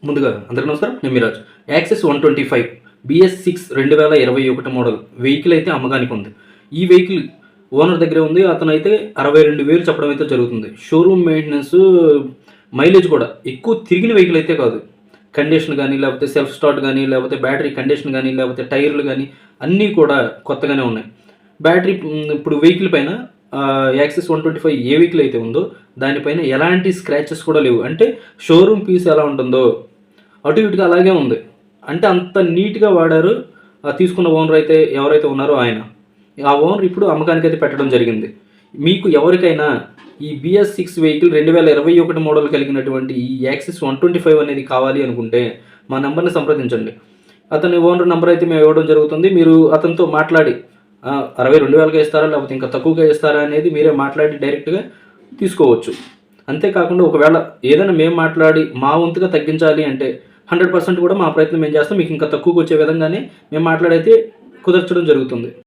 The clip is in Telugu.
ముందుగా అందరికీ నమస్కారం. నేను Miraz. Access 125 BS6 2021 model vehicle అయితే అమ్మకానికి ఉంది. ఈ వెహికల్ ఓనర్ దగ్గరే ఉంది. అతనైతే 62,000 చెప్పడం అయితే జరుగుతుంది. షోరూమ్ మెయింటెనెన్స్, మైలేజ్ కూడా ఎక్కువ తిరిగిన వెహికల్ అయితే కాదు. కండిషన్ కానీ, లేకపోతే సెల్ఫ్ స్టార్ట్ కానీ, లేకపోతే బ్యాటరీ కండిషన్ కానీ, లేకపోతే టైర్లు కానీ అన్నీ కూడా కొత్తగానే ఉన్నాయి. బ్యాటరీ ఇప్పుడు వెహికల్ పైన యాక్సెస్ 125 ఏ వెహికల్ అయితే ఉందో దానిపైన ఎలాంటి స్క్రాచెస్ కూడా లేవు. అంటే షోరూమ్ పీస్ ఎలా ఉంటుందో అటు ఇటుగా అలాగే ఉంది. అంటే అంత నీట్గా వాడారు. తీసుకున్న ఓనర్ అయితే ఎవరైతే ఉన్నారో ఆయన, ఆ ఓనర్ ఇప్పుడు అమ్మకానికి అయితే పెట్టడం జరిగింది. మీకు ఎవరికైనా ఈ BS6 వెహికల్ 2021 మోడల్ కలిగినటువంటి ఈ యాక్సెస్ 125 అనేది కావాలి అనుకుంటే మా నెంబర్ని సంప్రదించండి. అతని ఓనర్ నెంబర్ అయితే మేము ఇవ్వడం జరుగుతుంది. మీరు అతనితో మాట్లాడి 62,000గా ఇస్తారా లేకపోతే ఇంకా తక్కువగా ఇస్తారా అనేది మీరే మాట్లాడి డైరెక్ట్గా తీసుకోవచ్చు. అంతేకాకుండా ఒకవేళ ఏదైనా మేము మాట్లాడి మా వంతుగా తగ్గించాలి అంటే 100% కూడా మా ప్రయత్నం మేము చేస్తాం. మీకు ఇంకా తక్కువకి వచ్చే విధంగానే మేము మాట్లాడైతే కుదర్చడం జరుగుతుంది.